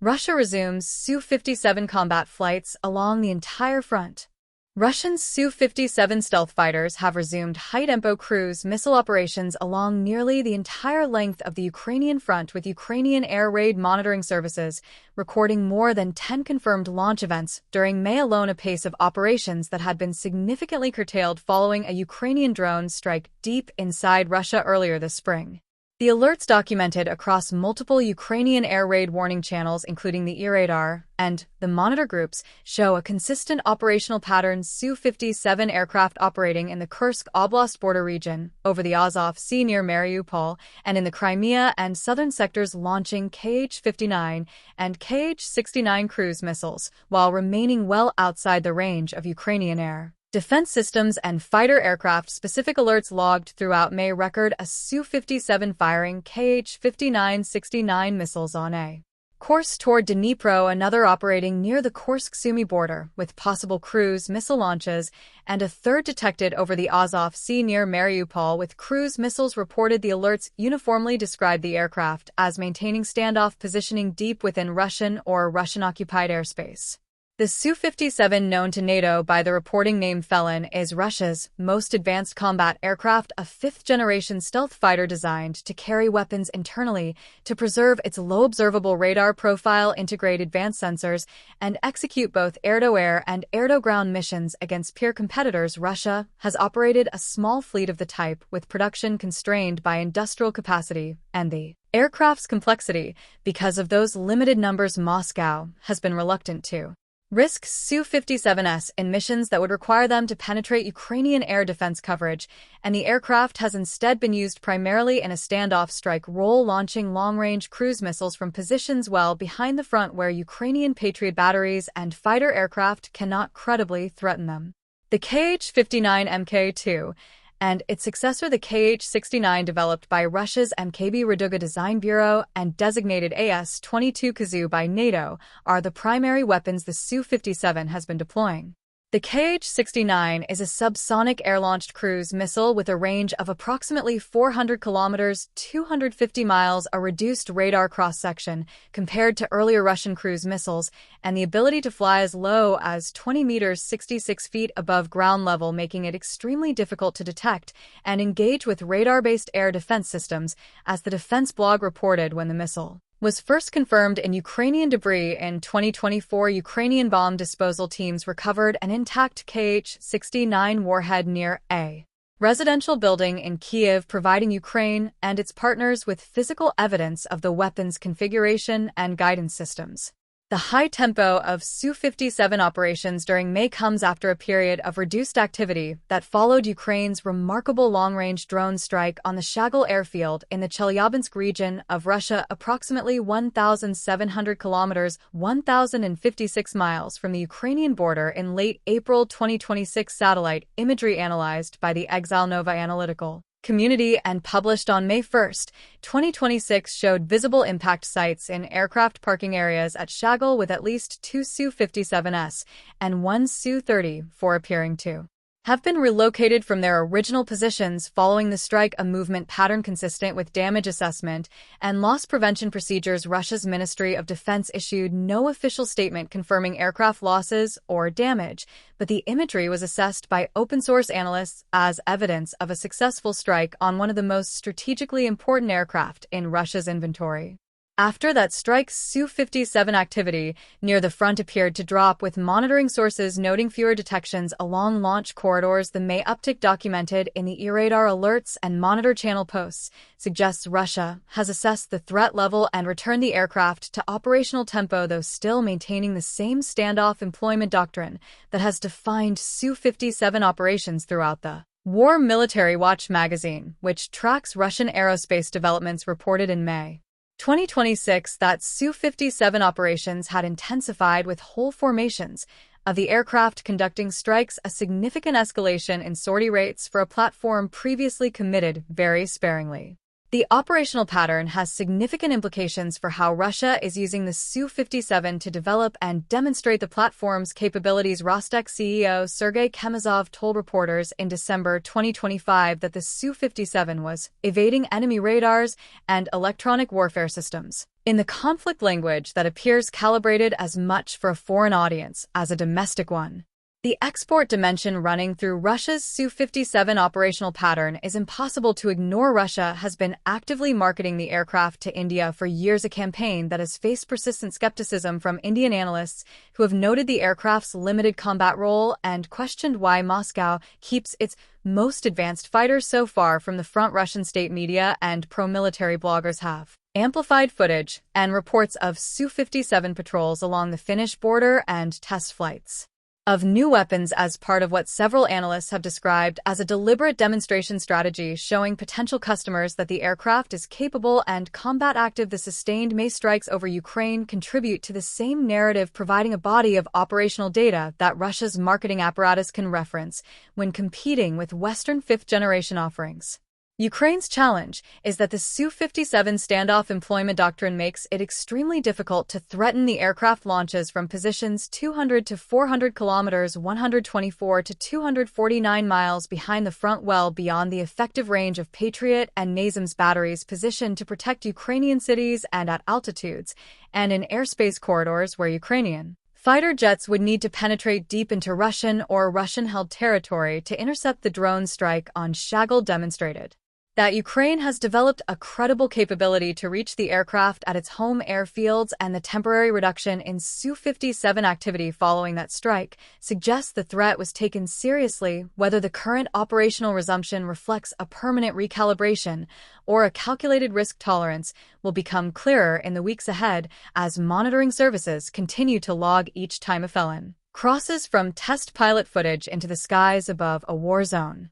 Russia resumes Su-57 combat flights along the entire front. Russian Su-57 stealth fighters have resumed high-tempo cruise missile operations along nearly the entire length of the Ukrainian front, with Ukrainian air raid monitoring services recording more than 10 confirmed launch events during May alone, a pace of operations that had been significantly curtailed following a Ukrainian drone strike deep inside Russia earlier this spring. The alerts documented across multiple Ukrainian air raid warning channels, including the e-radar and the monitor groups, show a consistent operational pattern: Su-57 aircraft operating in the Kursk Oblast border region, over the Azov Sea near Mariupol, and in the Crimea and southern sectors, launching Kh-59 and Kh-69 cruise missiles, while remaining well outside the range of Ukrainian air defense systems and fighter aircraft. Specific alerts logged throughout May record a Su-57 firing Kh-59-69 missiles on a course toward Dnipro, another operating near the Kursk-Sumy border, with possible cruise missile launches, and a third detected over the Azov Sea near Mariupol with cruise missiles reported. The alerts uniformly described the aircraft as maintaining standoff positioning deep within Russian or Russian-occupied airspace. The Su-57, known to NATO by the reporting name Felon, is Russia's most advanced combat aircraft, a fifth-generation stealth fighter designed to carry weapons internally, to preserve its low observable radar profile, integrate advanced sensors, and execute both air-to-air and air-to-ground missions against peer competitors. Russia has operated a small fleet of the type, with production constrained by industrial capacity and the aircraft's complexity. Because of those limited numbers, Moscow has been reluctant to risk Su-57s in missions that would require them to penetrate Ukrainian air defense coverage, and the aircraft has instead been used primarily in a standoff strike role, launching long-range cruise missiles from positions well behind the front where Ukrainian Patriot batteries and fighter aircraft cannot credibly threaten them. The Kh-59 Mk2 and its successor, the Kh-69, developed by Russia's MKB Raduga Design Bureau and designated AS-22 Kazoo by NATO, are the primary weapons the Su-57 has been deploying. The Kh-69 is a subsonic air-launched cruise missile with a range of approximately 400 kilometers (250 miles), a reduced radar cross-section compared to earlier Russian cruise missiles, and the ability to fly as low as 20 meters (66 feet) above ground level, making it extremely difficult to detect and engage with radar-based air defense systems, as the Defense blog reported. When the missile was first confirmed in Ukrainian debris in 2024, Ukrainian bomb disposal teams recovered an intact Kh-69 warhead near a residential building in Kyiv, providing Ukraine and its partners with physical evidence of the weapon's configuration and guidance systems. The high tempo of Su-57 operations during May comes after a period of reduced activity that followed Ukraine's remarkable long-range drone strike on the Shagul airfield in the Chelyabinsk region of Russia, approximately 1,700 kilometers (1,056 miles) from the Ukrainian border in late April 2026. Satellite imagery analyzed by the Exile Nova analytical community and published on May 1, 2026 showed visible impact sites in aircraft parking areas at Shagul, with at least 2 Su-57s and 1 Su-34 appearing to have been relocated from their original positions following the strike, a movement pattern consistent with damage assessment and loss prevention procedures. Russia's Ministry of Defense issued no official statement confirming aircraft losses or damage, but the imagery was assessed by open-source analysts as evidence of a successful strike on one of the most strategically important aircraft in Russia's inventory. After that strike, Su-57 activity near the front appeared to drop, with monitoring sources noting fewer detections along launch corridors. The May uptick, documented in the e-radar alerts and monitor channel posts, suggests Russia has assessed the threat level and returned the aircraft to operational tempo, though still maintaining the same standoff employment doctrine that has defined Su-57 operations throughout the war. Military Watch magazine, which tracks Russian aerospace developments, reported in May 2026 that Su-57 operations had intensified, with whole formations of the aircraft conducting strikes, a significant escalation in sortie rates for a platform previously committed very sparingly. The operational pattern has significant implications for how Russia is using the Su-57 to develop and demonstrate the platform's capabilities. Rostec CEO Sergei Chemezov told reporters in December 2025 that the Su-57 was evading enemy radars and electronic warfare systems. in the conflict language that appears calibrated as much for a foreign audience as a domestic one. The export dimension running through Russia's Su-57 operational pattern is impossible to ignore. Russia has been actively marketing the aircraft to India for years, a campaign that has faced persistent skepticism from Indian analysts who have noted the aircraft's limited combat role and questioned why Moscow keeps its most advanced fighters so far from the front. Russian state media and pro-military bloggers have amplified footage and reports of Su-57 patrols along the Finnish border and test flights of new weapons as part of what several analysts have described as a deliberate demonstration strategy, showing potential customers that the aircraft is capable and combat active. The sustained May strikes over Ukraine contribute to the same narrative, providing a body of operational data that Russia's marketing apparatus can reference when competing with Western fifth-generation offerings. Ukraine's challenge is that the Su-57 standoff employment doctrine makes it extremely difficult to threaten. The aircraft launches from positions 200 to 400 kilometers, 124 to 249 miles behind the front, well beyond the effective range of Patriot and NASAMS batteries, positioned to protect Ukrainian cities and at altitudes and in airspace corridors where Ukrainian fighter jets would need to penetrate deep into Russian or Russian-held territory to intercept. The drone strike on Shagul demonstrated that Ukraine has developed a credible capability to reach the aircraft at its home airfields, and the temporary reduction in Su-57 activity following that strike suggests the threat was taken seriously. Whether the current operational resumption reflects a permanent recalibration or a calculated risk tolerance will become clearer in the weeks ahead as monitoring services continue to log each time a felon crosses from test pilot footage into the skies above a war zone.